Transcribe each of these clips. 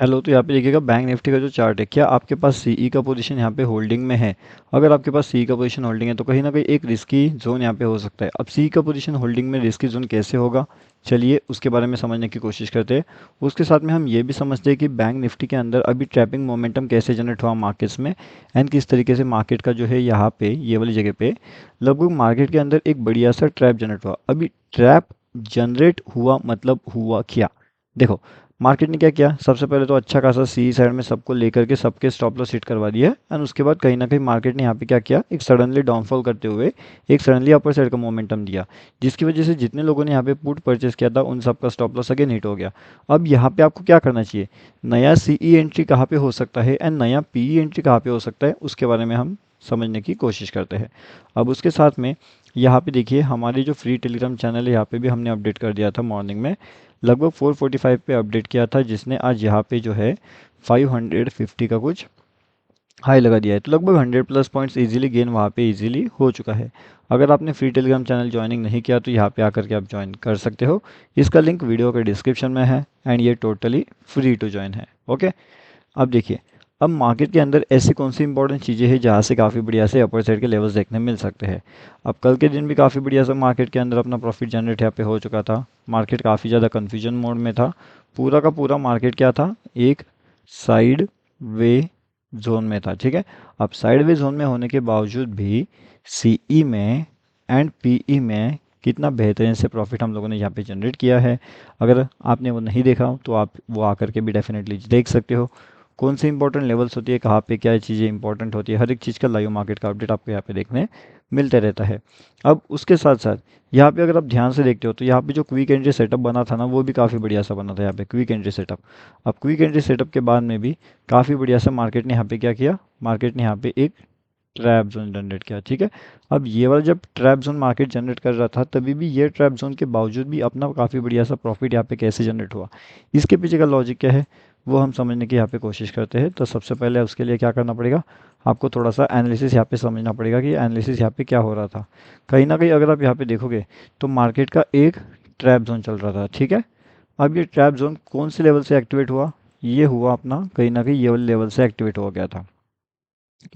Hello, तो यहाँ पे देखिएगा बैंक निफ्टी का जो चार्ट है, क्या आपके पास सीई का पोजीशन यहाँ पे होल्डिंग में है? अगर आपके पास सीई का पोजीशन होल्डिंग है तो कहीं ना कहीं एक रिस्की जोन यहाँ पे हो सकता है। अब सीई का पोजीशन होल्डिंग में रिस्की जोन कैसे होगा, चलिए उसके बारे में समझने की कोशिश करते हैं। उसके साथ में हम ये भी समझते हैं कि बैंक निफ्टी के अंदर अभी ट्रैपिंग मोमेंटम कैसे जनरेट हुआ मार्केट्स में, एंड किस तरीके से मार्केट का जो है यहाँ पे ये वाली जगह पे लगभग मार्केट के अंदर एक बढ़िया सा ट्रैप जनरेट हुआ। अभी ट्रैप जनरेट हुआ मतलब हुआ क्या? देखो, मार्केट ने क्या किया, सबसे पहले तो अच्छा खासा सी साइड में सबको लेकर के सबके स्टॉप लॉस हिट करवा दिया, एंड उसके बाद कहीं ना कहीं मार्केट ने यहाँ पे क्या किया, एक सडनली डाउनफॉल करते हुए एक सडनली अपर साइड का मोमेंटम दिया, जिसकी वजह से जितने लोगों ने यहाँ पे पुट परचेस किया था उन सबका स्टॉप लॉस अगेन हिट हो गया। अब यहाँ पे आपको क्या करना चाहिए, नया सीई एंट्री कहाँ पे हो सकता है एंड नया पीई एंट्री कहाँ पे हो सकता है, उसके बारे में हम समझने की कोशिश करते हैं। अब उसके साथ में यहाँ पे देखिए, हमारे जो फ्री टेलीग्राम चैनल है यहाँ पे भी हमने अपडेट कर दिया था मॉर्निंग में, लगभग 4:45 पे अपडेट किया था, जिसने आज यहाँ पे जो है 550 का कुछ हाई लगा दिया है। तो लगभग 100 प्लस पॉइंट्स इजीली गेन वहाँ पे इजीली हो चुका है। अगर आपने फ्री टेलीग्राम चैनल ज्वाइनिंग नहीं किया तो यहाँ पे आकर के आप ज्वाइन कर सकते हो। इसका लिंक वीडियो के डिस्क्रिप्शन में है, एंड ये टोटली फ्री टू ज्वाइन है। ओके, अब देखिए, अब मार्केट के अंदर ऐसी कौन सी इंपॉर्टेंट चीज़ें हैं जहाँ से काफ़ी बढ़िया से अपर साइड के लेवल्स देखने मिल सकते हैं। अब कल के दिन भी काफ़ी बढ़िया सा मार्केट के अंदर अपना प्रॉफिट जनरेट यहाँ पे हो चुका था। मार्केट काफ़ी ज़्यादा कन्फ्यूजन मोड में था। पूरा का पूरा मार्केट क्या था, एक साइड वे जोन में था। ठीक है, अब साइड वे जोन में होने के बावजूद भी सीई में एंड पीई में कितना बेहतरीन से प्रॉफिट हम लोगों ने यहाँ पे जनरेट किया है। अगर आपने वो नहीं देखा हो तो आप वो आकर के भी डेफिनेटली देख सकते हो। कौन सी इंपॉर्टेंट लेवल्स होती है, कहाँ पे क्या चीज़ें इंपॉर्टेंट होती है, हर एक चीज़ का लाइव मार्केट का अपडेट आपको यहाँ पे देखने मिलते रहता है। अब उसके साथ साथ यहाँ पे अगर आप ध्यान से देखते हो तो यहाँ पे जो क्विक एंट्री सेटअप बना था ना, वो भी काफ़ी बढ़िया सा बना था यहाँ पे क्विक एंट्री सेटअप। अब क्विक एंट्री सेटअप के बाद में भी काफ़ी बढ़िया सा मार्केट ने यहाँ पे क्या किया, मार्केट ने यहाँ पे एक ट्रैप जोन जनरेट किया। ठीक है, अब ये वाला जब ट्रैप जोन मार्केट जनरेट कर रहा था तभी भी ये ट्रैप जोन के बावजूद भी अपना काफ़ी बढ़िया सा प्रॉफिट यहाँ पे कैसे जनरेट हुआ, इसके पीछे का लॉजिक क्या है, वो हम समझने की यहाँ पे कोशिश करते हैं। तो सबसे पहले उसके लिए क्या करना पड़ेगा, आपको थोड़ा सा एनालिसिस यहाँ पे समझना पड़ेगा कि एनालिसिस यहाँ पे क्या हो रहा था। कहीं ना कहीं अगर आप यहाँ पे देखोगे तो मार्केट का एक ट्रैप जोन चल रहा था। ठीक है, अब ये ट्रैप जोन कौन से लेवल से एक्टिवेट हुआ, ये हुआ अपना कहीं ना कहीं ये वाले लेवल से एक्टिवेट हो गया था।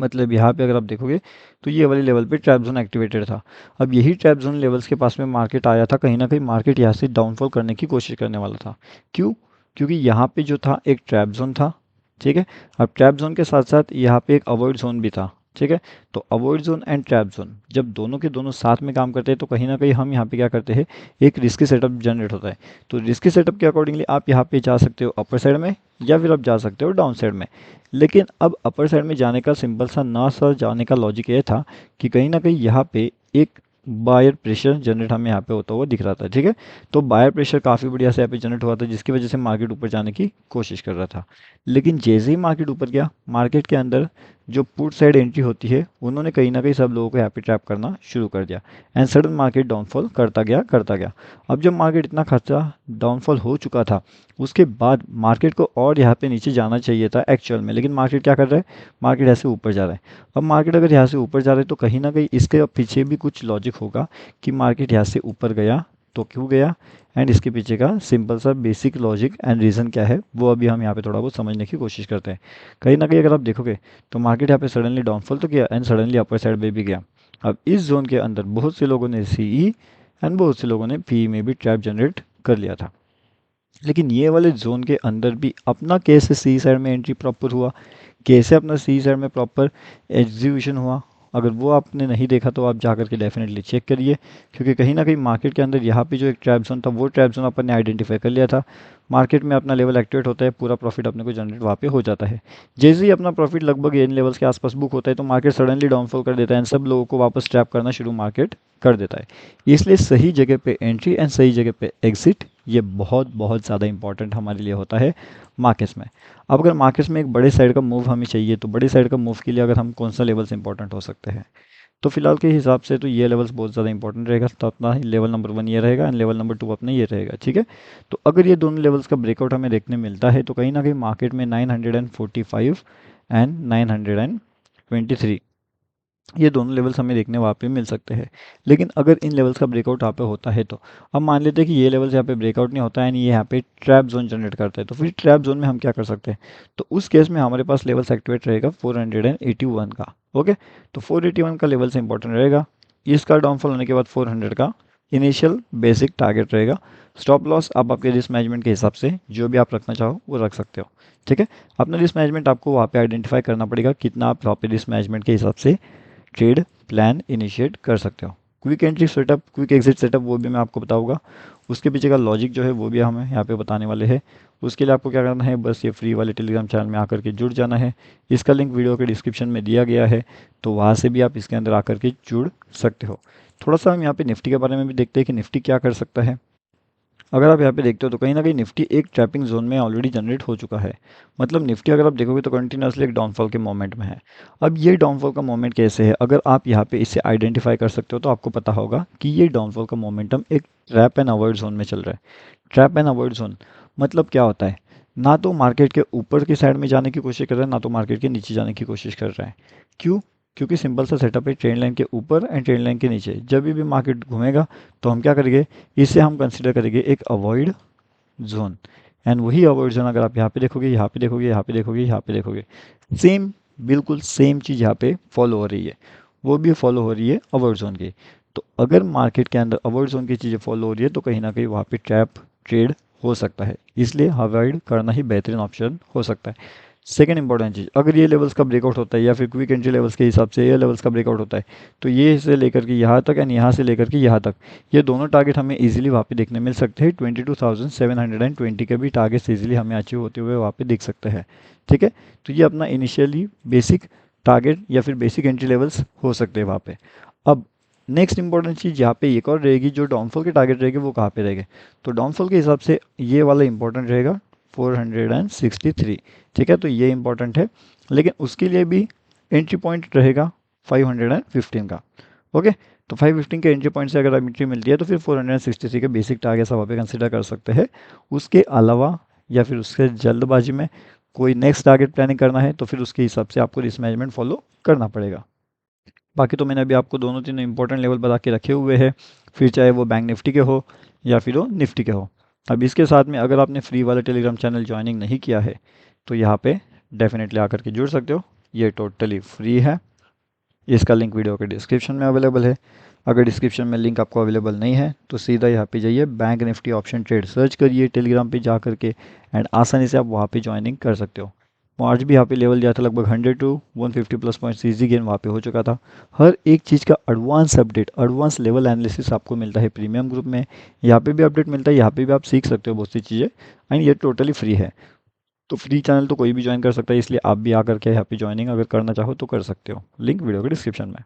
मतलब यहाँ पे अगर आप देखोगे तो ये वाले लेवल पे ट्रैप जोन एक्टिवेटेड था। अब यही ट्रैप जोन लेवल्स के पास में मार्केट आया था, कहीं ना कहीं मार्केट यहाँ से डाउनफॉल करने की कोशिश करने वाला था। क्यों? क्योंकि यहाँ पे जो था एक ट्रैप जोन था। ठीक है, अब ट्रैप जोन के साथ साथ यहाँ पे एक अवॉइड जोन भी था। ठीक है, तो avoid zone and trap zone जब दोनों के दोनों साथ में काम करते हैं तो कहीं ना कहीं हम यहाँ पे क्या करते हैं, एक रिस्की सेटअप जनरेट होता है। तो रिस्की सेटअप के अकॉर्डिंगली आप यहाँ पे जा सकते हो अपर साइड में, या फिर आप जा सकते हो डाउन साइड में। लेकिन अब अपर साइड में जाने का सिंपल सा ना सा जाने का लॉजिक ये था कि कहीं ना कहीं यहाँ पे एक बायर प्रेशर जनरेट हमें यहाँ पे होता हुआ दिख रहा था। ठीक है, तो बायर प्रेशर काफ़ी बढ़िया से यहाँ पे जनरेट हुआ था, जिसकी वजह से मार्केट ऊपर जाने की कोशिश कर रहा था। लेकिन जैसे ही मार्केट ऊपर गया, मार्केट के अंदर जो पुट साइड एंट्री होती है उन्होंने कहीं ना कहीं सब लोगों को यहाँ पे ट्रैप करना शुरू कर दिया, एंड सडन मार्केट डाउनफॉल करता गया करता गया। अब जब मार्केट इतना खासा डाउनफॉल हो चुका था, उसके बाद मार्केट को और यहाँ पे नीचे जाना चाहिए था एक्चुअल में, लेकिन मार्केट क्या कर रहा है, मार्केट ऐसे ऊपर जा रहा है। अब मार्केट अगर यहाँ से ऊपर जा रहा है तो कहीं ना कहीं इसके पीछे भी कुछ लॉजिक होगा कि मार्केट यहाँ से ऊपर गया तो क्यों गया, एंड इसके पीछे का सिंपल सा बेसिक लॉजिक एंड रीज़न क्या है वो अभी हम यहाँ पे थोड़ा बहुत समझने की कोशिश करते हैं। कहीं ना कहीं अगर आप देखोगे तो मार्केट यहाँ पे सडनली डाउनफॉल तो किया, एंड सडनली अपर साइड में भी गया। अब इस जोन के अंदर बहुत से लोगों ने सीई एंड बहुत से लोगों ने पी में भी ट्रैप जनरेट कर लिया था। लेकिन ये वाले जोन के अंदर भी अपना कैसे सी साइड में एंट्री प्रॉपर हुआ, कैसे अपना सी साइड में प्रॉपर एग्जीक्यूशन हुआ, अगर वो आपने नहीं देखा तो आप जा करके डेफिनेटली चेक करिए। क्योंकि कहीं ना कहीं मार्केट के अंदर यहाँ पे जो एक ट्रैप जोन था वो ट्रैप जोन अपन ने आइडेंटिफाई कर लिया था। मार्केट में अपना लेवल एक्टिवेट होता है, पूरा प्रॉफिट अपने को जनरेट वहाँ पे हो जाता है। जैसे ही अपना प्रॉफिट लगभग इन लेवल्स के आसपास बुक होता है तो मार्केट सडनली डाउनफॉल कर देता है, एंड सब लोगों को वापस ट्रैप करना शुरू मार्केट कर देता है। इसलिए सही जगह पे एंट्री एंड सही जगह पे एग्जिट, ये बहुत बहुत ज़्यादा इंपॉर्टेंट हमारे लिए होता है मार्केट्स में। अब अगर मार्केट्स में एक बड़े साइड का मूव हमें चाहिए तो बड़े साइड का मूव के लिए अगर हम कौन सा लेवल्स इंपॉर्टेंट हो सकते हैं, तो फिलहाल के हिसाब से तो ये लेवल्स बहुत ज़्यादा इंपॉर्टेंट रहेगा। तो अपना ही लेवल नंबर 1 ये रहेगा, एंड लेवल नंबर 2 अपना ये रहेगा। ठीक है, तो अगर ये दोनों लेवल्स का ब्रेकआउट हमें देखने मिलता है तो कहीं ना कहीं मार्केट में 945 एंड 923 ये दोनों लेवल्स हमें देखने वहाँ पे मिल सकते हैं। लेकिन अगर इन लेवल्स का ब्रेकआउट यहाँ पे होता है तो अब मान लेते हैं कि ये लेवल्स यहाँ पे ब्रेकआउट नहीं होता है यानी ये यहाँ पे ट्रैप जोन जनरेट करता है, तो फिर ट्रैप जोन में हम क्या कर सकते हैं? तो उस केस में हमारे पास लेवल्स एक्टिवेट रहेगा 481 का। ओके, तो 481 का लेवल से इंपॉर्टेंट रहेगा। इसका डाउनफॉल होने के बाद 400 का इनिशियल बेसिक टारगेट रहेगा। स्टॉप लॉस आप आपके रिस्क मैनेजमेंट के हिसाब से जो भी आप रखना चाहो वो रख सकते हो। ठीक है, अपना रिस्क मैनेजमेंट आपको वहाँ पे आइडेंटिफाई करना पड़ेगा, कितना आप वहाँ पे रिस्क मैनेजमेंट के हिसाब से ट्रेड प्लान इनिशिएट कर सकते हो। Quick entry setup, quick exit setup वो भी मैं आपको बताऊंगा। उसके पीछे का लॉजिक जो है वो भी हमें यहाँ पे बताने वाले हैं। उसके लिए आपको क्या करना है, बस ये फ्री वाले टेलीग्राम चैनल में आकर के जुड़ जाना है। इसका लिंक वीडियो के डिस्क्रिप्शन में दिया गया है, तो वहाँ से भी आप इसके अंदर आकर के जुड़ सकते हो। थोड़ा सा हम यहाँ पे निफ्टी के बारे में भी देखते हैं कि निफ्टी क्या कर सकता है। अगर आप यहाँ पे देखते हो तो कहीं ना कहीं निफ्टी एक ट्रैपिंग जोन में ऑलरेडी जनरेट हो चुका है। मतलब निफ्टी अगर आप देखोगे तो कंटिन्यूसली एक डाउनफॉल के मोमेंट में है। अब ये डाउनफॉल का मोमेंट कैसे है, अगर आप यहाँ पे इसे आइडेंटिफाई कर सकते हो तो आपको पता होगा कि ये डाउनफॉल का मोमेंटम एक ट्रैप एंड अवॉइड जोन में चल रहा है। ट्रैप एंड अवॉइड जोन मतलब क्या होता है? ना तो मार्केट के ऊपर की साइड में जाने की कोशिश कर रहा है, ना तो मार्केट के नीचे जाने की कोशिश कर रहा है। क्यों? क्योंकि सिंपल सा सेटअप है, ट्रेंड लाइन के ऊपर एंड ट्रेंड लाइन के नीचे जब भी मार्केट घूमेगा तो हम क्या करेंगे, इसे हम कंसिडर करेंगे एक अवॉइड जोन। एंड वही अवॉइड जोन अगर आप यहाँ पे देखोगे, यहाँ पे देखोगे, यहाँ पे देखोगे, यहाँ पे देखोगे, सेम बिल्कुल सेम चीज़ यहाँ पे फॉलो हो रही है, वो भी फॉलो हो रही है अवॉइड जोन की। तो अगर मार्केट के अंदर अवॉइड जोन की चीज़ें फॉलो हो रही है तो कहीं ना कहीं वहाँ पे ट्रैप ट्रेड हो सकता है, इसलिए अवॉइड करना ही बेहतरीन ऑप्शन हो सकता है। सेकेंड इंपॉर्टेंट चीज़, अगर ये लेवल्स का ब्रेकआउट होता है या फिर क्विक एंट्री लेवल्स के हिसाब से ये लेवल्स का ब्रेकआउट होता है तो ये से लेकर के यहाँ तक एंड यहाँ से लेकर के यहाँ तक ये दोनों टारगेट हमें इजीली वहाँ पे देखने मिल सकते हैं। 22,720 के भी टारगेट्स इजीली हमें अचीव होते हुए वहाँ पे दिख सकते हैं। ठीक है, तो ये अपना इनिशियली बेसिक टारगेट या फिर बेसिक एंट्री लेवल्स हो सकते हैं वहाँ पे। अब नेक्स्ट इंपॉर्टेंट चीज़ यहाँ पे एक और रहेगी, जो डाउनफॉल के टारगेट रहेगी वो कहाँ पे रहेंगे? तो डाउनफॉल के हिसाब से ये वाला इंपॉर्टेंट रहेगा 463। ठीक है, तो ये इंपॉर्टेंट है, लेकिन उसके लिए भी एंट्री पॉइंट रहेगा 515 का। ओके, तो 515 के एंट्री पॉइंट से अगर एंट्री मिलती है तो फिर 463 के बेसिक टारगेट वहाँ पे कंसिडर कर सकते हैं। उसके अलावा या फिर उसके जल्दबाजी में कोई नेक्स्ट टारगेट प्लानिंग करना है तो फिर उसके हिसाब से आपको रिस्क मैनेजमेंट फॉलो करना पड़ेगा। बाकी तो मैंने अभी आपको दोनों तीनों इंपॉर्टेंट लेवल बता के रखे हुए हैं, फिर चाहे वो बैंक निफ्टी के हो या फिर वो निफ्टी के हो। अब इसके साथ में अगर आपने फ्री वाला टेलीग्राम चैनल ज्वाइनिंग नहीं किया है तो यहाँ पे डेफिनेटली आकर के जुड़ सकते हो, ये टोटली फ्री है। इसका लिंक वीडियो के डिस्क्रिप्शन में अवेलेबल है। अगर डिस्क्रिप्शन में लिंक आपको अवेलेबल नहीं है तो सीधा यहाँ पे जाइए, bank Nifty option trade search करिए टेलीग्राम पे जा करके एंड आसानी से आप वहाँ पे ज्वाइनिंग कर सकते हो। आज भी यहाँ पे लेवल दिया था लगभग 100 to 150 plus points easy gain वहाँ पे हो चुका था। हर एक चीज़ का advance update, advance level analysis आपको मिलता है प्रीमियम ग्रुप में। यहाँ पे भी अपडेट मिलता है, यहाँ पे भी आप सीख सकते हो बहुत सी चीज़ें एंड ये टोटली फ्री है। तो फ्री चैनल तो कोई भी ज्वाइन कर सकता है, इसलिए आप भी आकर के यहाँ पे ज्वाइनिंग अगर करना चाहो तो कर सकते हो, लिंक वीडियो के डिस्क्रिप्शन में।